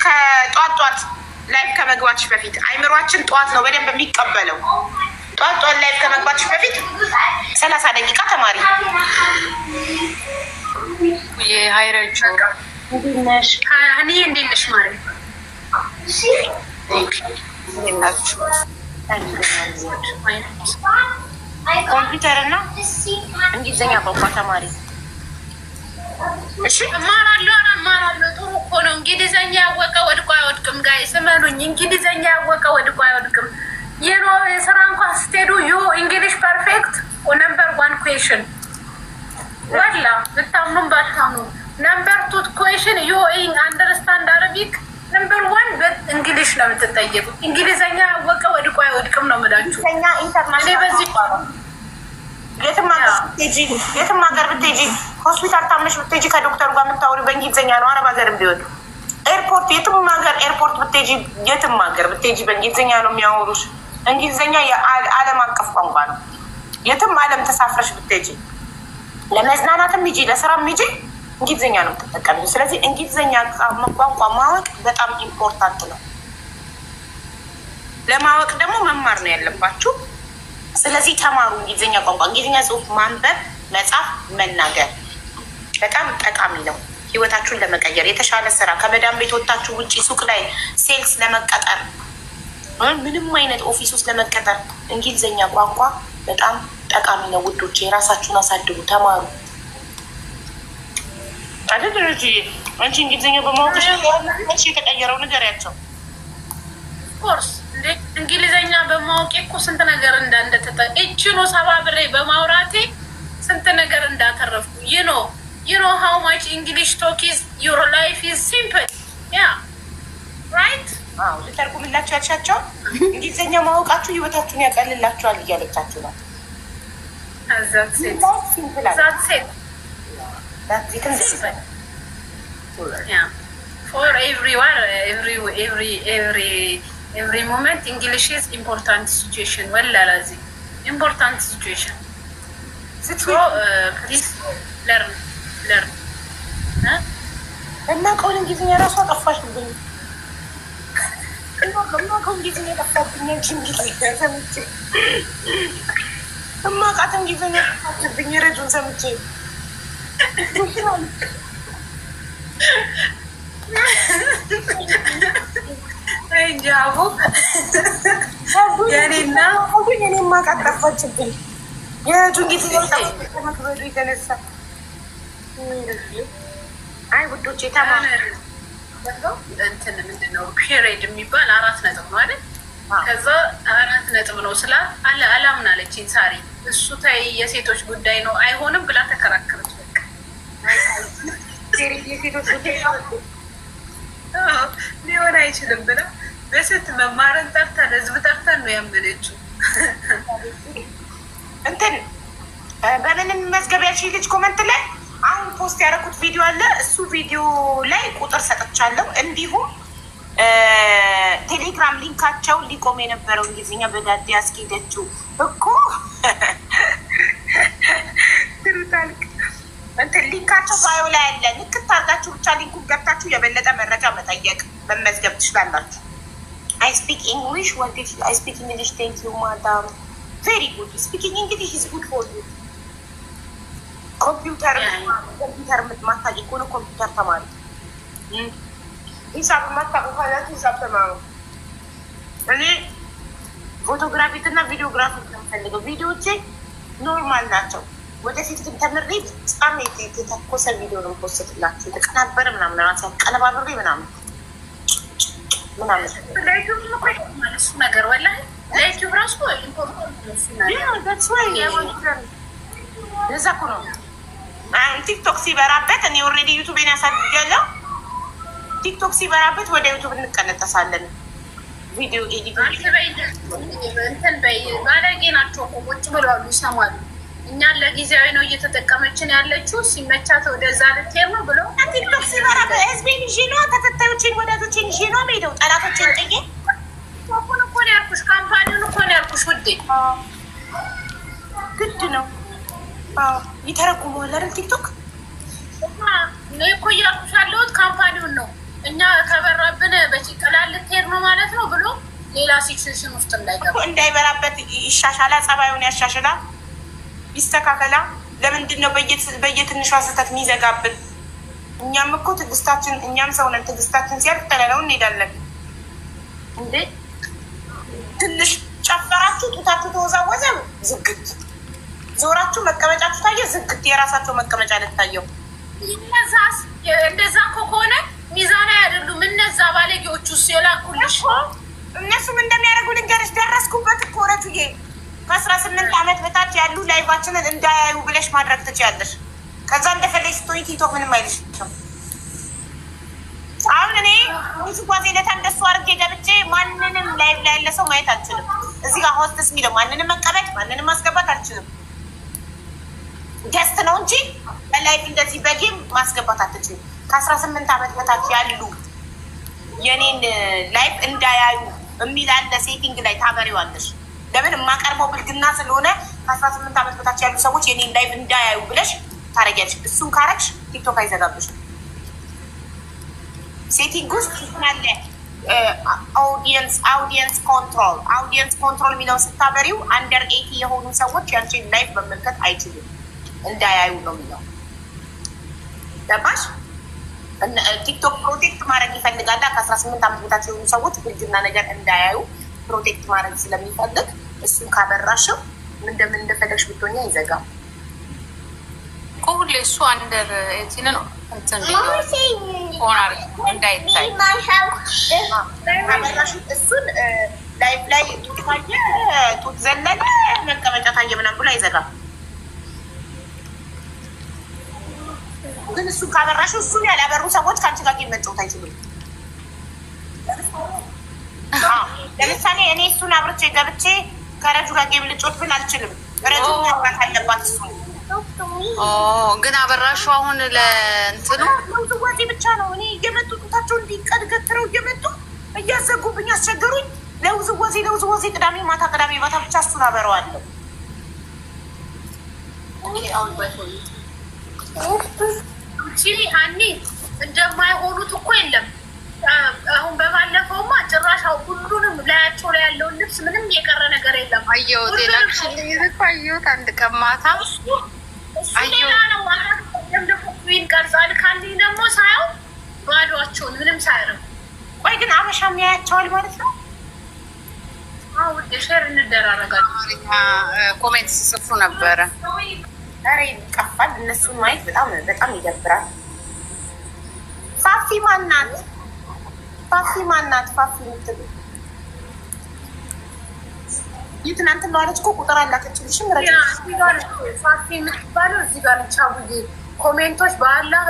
ከጧት ጧት ላይፍ ከመግባትሽ በፊት አይምሯችን ጧት ነው በደንብ የሚቀበለው። ጧት ጧት ላይፍ ከመግባትሽ በፊት 30 ደቂቃ ተማሪ። የሀይረጁ እኔ እንዴት ነሽ ማለት ኮምፒውተር እና እንግሊዝኛ ቋንቋ ተማሪ። እሺ እማራለሁ ጥሩ እኮ ነው። እንግሊዝኛ ያወቀ ወድቆ አይወድቅም። ጋይ ስመኑኝ፣ እንግሊዝኛ ያወቀ ወድቆ አይወድቅም። የሮ የስራ እንኳን ስትሄዱ ዩ እንግሊሽ ፐርፌክት ነምበር 1 ኩዌሽን ወላ ብታምኑም ባታምኑ ነምበር 2 ኩዌሽን ዩ አንደርስታንድ አረቢክ ነምበር 1 በእንግሊሽ ነው የምትጠየቁ። እንግሊዝኛ ያወቀ ወድቆ አይወድቅም ነው የምላችሁ። እኔ በዚህ የትም ሀገር ብትሄጂ ሆስፒታል ታመሽ ብትሄጂ ከዶክተሩ ጋር የምታወሪ በእንግሊዝኛ ነው። አረብ ሀገርም ቢሆን ኤርፖርት፣ የትም ሀገር ኤርፖርት ብትሄጂ፣ የትም ሀገር ብትሄጂ በእንግሊዝኛ ነው የሚያወሩሽ። እንግሊዝኛ የዓለም አቀፍ ቋንቋ ነው። የትም ዓለም ተሳፍረሽ ብትሄጂ፣ ለመዝናናትም ሂጂ፣ ለስራም ሂጂ እንግሊዝኛ ነው የምትጠቀሚው። ስለዚህ እንግሊዝኛ ቋንቋ ማወቅ በጣም ኢምፖርታንት ነው። ለማወቅ ደግሞ መማር ነው ያለባችሁ። ስለዚህ ተማሩ እንግሊዝኛ ቋንቋ። እንግሊዝኛ ጽሁፍ ማንበብ፣ መጻፍ፣ መናገር በጣም ጠቃሚ ነው ህይወታችሁን ለመቀየር። የተሻለ ስራ ከመዳም ቤት ወጥታችሁ ውጭ ሱቅ ላይ ሴልስ ለመቀጠር፣ ምንም አይነት ኦፊስ ውስጥ ለመቀጠር እንግሊዝኛ ቋንቋ በጣም ጠቃሚ ነው ውዶች። የራሳችሁን አሳድጉ፣ ተማሩ። አደረጅ አንቺ እንግሊዝኛ በማወቅሽ የተቀየረው ንገሪያቸው። ኮርስ እንግሊዝኛ በማወቄ እኮ ስንት ነገር እችኖ 70 ብሬ በማውራቴ ስንት ነገር እንዳተረፍኩ you know how much English talk is your life is simple yeah right ልተርጉምላችሁ ያልሻቸው እንግሊዝኛ ማወቃችሁ ህይወታችሁን ያቀልላችኋል እያለቻችሁ ነው። for everyone every moment English is important situation ولا لازم important situation so please learn እና ቆል እንግሊዝኛ ራሱ አጠፋሽ ብኝ እና እንግሊዝኛ ጠፋብኝ ሰምቼ እማቃት እንግሊዝኛ ጠፋብኝ ረጁን ሰምቼ ጃቡ የኔና እኔ ማቃት ጠፋችብኝ። የረጁን ጊዜ ከመክበዱ የተነሳ አይ ውዶች የተማሩ እንትን ምንድነው ፔሬድ የሚባል 4 ነጥብ ነው አይደል? ከዛ 4 ነጥብ ነው ስላ አላምን አለችኝ ሳሪ። እሱ ታይ የሴቶች ጉዳይ ነው አይሆንም ብላ ተከራከረች። ሊሆን አይችልም ብላ በስት መማርን ጠርተን ህዝብ ጠርተን ነው ያመነችው። እንትን በምንም መዝገቢያችን ልጅ ኮመንት ላይ አሁን ፖስት ያደረኩት ቪዲዮ አለ። እሱ ቪዲዮ ላይ ቁጥር ሰጥቻለሁ። እንዲሁም ቴሌግራም ሊንካቸው ሊቆም የነበረው እንግሊዝኛ በዳዴ ያስኬደችው እኮ ትሩታልክ እንትን ሊንካቸው ባዮ ላይ ያለ ንክት አድርጋችሁ ብቻ ሊንኩን ገብታችሁ የበለጠ መረጃ መጠየቅ መመዝገብ ትችላላችሁ። አይ ስፒክ ኢንግሊሽ ወንዴት አይ ስፒክ ኢንግሊሽ ቴንክ ዩ ማዳም ቬሪ ጉድ ስፒኪንግ እንግሊሽ ኢዝ ጉድ ፎር ዩ። ኮምፒውተር ማታቂ ከሆነ ኮምፒውተር ተማሪ፣ ሂሳብ ማታቁ ካላችሁ ሂሳብ ተማሩ። እኔ ፎቶግራፊክ እና ቪዲዮግራፊ ነው ቪዲዮቼ ኖርማል ናቸው። ወደፊት ግን ተምሬ በጣም የተተኮሰ ቪዲዮ ነው ፖስትላችሁ። የተቀናበረ ምናምን ራሴ ቀነባብሬ ምናምን ነገር ወላሂ ለዩቲዩብ ራሱ ለዛ እኮ ነው ቲክቶክ ሲበራበት። እኔ ኦልሬዲ ዩቱቤን ያሳድጋለሁ። ቲክቶክ ሲበራበት ወደ ዩቱብ እንቀነጠሳለን። ቪዲዮ እንትን በይ ባለጌ ናቸው እኮ ቁጭ ብለዋሉ ይሰማሉ። እኛን ለጊዜያዊ ነው እየተጠቀመችን ያለችው፣ ሲመቻት ወደዛ ልትሄድ ነው ብለው ቲክቶክ ሲበራበት ህዝቤን ይዤ ነዋ፣ ተከታዮቼን ወዳጆቼን ይዤ ነዋ ሄደው ጠላቶቼን ጥዬ ቶኩን እኮ ነው ያልኩሽ፣ ካምፓኒውን እኮ ነው ያልኩሽ ውዴ። ግድ ነው ይተረጉመዋል አይደል ቲክቶክ። እኔ እኮ እያልኩሽ ያለሁት ካምፓኒውን ነው። እኛ ከበራብን ሲቹዌሽን ውስጥ እንዳይበራበት ይሻሻላ፣ ጸባዩን ያሻሽላ፣ ይስተካከላ። ለምንድን ነው በየትንሿ ስህተት የሚዘጋብን? እኛም እኮ ትዕግስታችን፣ እኛም ሰው ነን። ትዕግስታችን ሲያልቅ ጥለነው እንሄዳለን እንዴ። ትንሽ ጨፈራችሁ፣ ጡታችሁ ተወዛወዘ፣ ዝግት ዞራችሁ፣ መቀመጫችሁ ታየ፣ ዝግት። የራሳቸው መቀመጫ ልታየው። እነዛስ እንደዛ ከሆነ ሚዛናዊ አይደሉም። እነዛ ባለጌዎቹ የላኩልሽ እነሱም እንደሚያደርጉ ልንገርሽ። ደረስኩበት እኮ ረቱዬ። ከ18 ዓመት በታች ያሉ ላይቫችንን እንዳያዩ ብለሽ ማድረግ ትችያለሽ። ከዛ እንደፈለሽ ስትሆኚ ቲክቶክ ምንም አይልሽም። አሁን እኔ ብዙ ጓዜ ለታ እንደሱ አድርጌ ገብቼ ማንንም ላይቭ ላይ ያለ ሰው ማየት አልችልም። እዚህ ጋር ሆስትስ የሚለው ማንንም መቀበል ማንንም ማስገባት አልችልም። ገስት ነው እንጂ በላይቭ እንደዚህ በጌም ማስገባት አትችልም። ከ18 ዓመት በታች ያሉ የኔን ላይቭ እንዳያዩ የሚል አለ ሴቲንግ ላይ ታበሪዋለሽ። ለምን የማቀርበው ብልግና ስለሆነ ከ18 ዓመት በታች ያሉ ሰዎች የኔን ላይቭ እንዳያዩ ብለሽ ታረጊያለሽ። እሱን ካረግሽ ቲክቶክ አይዘጋብሽም። ሴቲንግ ውስጥ ያለ አውዲየንስ ኮንትሮል የሚለውን ስታበሪው አንደር 80 የሆኑ ሰዎች ያንቺን ላይቭ መመልከት አይችሉም፣ እንዳያዩ ነው የሚለው። ገባሽ? ቲክቶክ ፕሮቴክት ማድረግ ይፈልጋል። ከ18 ዓመት በታች የሆኑ ሰዎች ብልግና ነገር እንዳያዩ ፕሮቴክት ማድረግ ስለሚፈልግ እሱን ካበራሽው እንደምን እንደፈለግሽ ብትሆኛ አይዘጋም። ሁሌ እሱ አንደር ኤቲን ነው እንትን ሆናል እንዳይታይ ካበራሽ እሱን ላይቭ ላይ ጡት ታየ፣ ጡት ዘለለ፣ መቀመጫ ታየ ምናምን ብሎ አይዘጋም። ግን እሱን ካበራሽ እሱን ያላበሩ ሰዎች ከአንቺ ጋር መጫወት አይችሉም። ለምሳሌ እኔ እሱን አብርቼ ገብቼ ከረጁ ጋር ጌም ልጮት ብል አልችልም። ረጁ ማውራት አለባት እሱ። ግን አበራሹ አሁን ለእንትኑ ውዝዋዜ ብቻ ነው። እኔ እየመጡ ጡታቸው እንዲቀድ ገትረው እየመጡ እያዘጉብኝ አስቸገሩኝ። ለውዝዋዜ ቅዳሜ ማታ ብቻ እሱን አበረዋለሁ። ሀኒ እንደማይሆኑት እኮ የለም። አሁን በባለፈውማ ጭራሽ ሁሉንም ላያቸው ላይ ያለውን ልብስ ምንም የቀረ ነገር የለም። አየሁት ላክሽልኝ እኮ አየሁት። አንድ ቀን ማታ ሌላ ነው ደግሞ ቀርጻል። ካንዲ ደግሞ ሳየው ባዷቸውን ምንም ሳያረጉ። ቆይ ግን አበሻ የሚያያቸዋል ማለት ነው? አዎ ሼር እንደራረጋለን። ኮሜንት ሲጽፉ ነበረ። ኧረ ይቀፋል። እነሱን ማየት በጣም ይደብራል። ፋፊ ማናት? ፋፊ ምትል ይህ ትናንት ነው አለች እኮ ቁጥር አላከችልሽም። ፋፊ የምትባለው እዚህ ጋር ቻቡዬ ኮሜንቶች በአላህ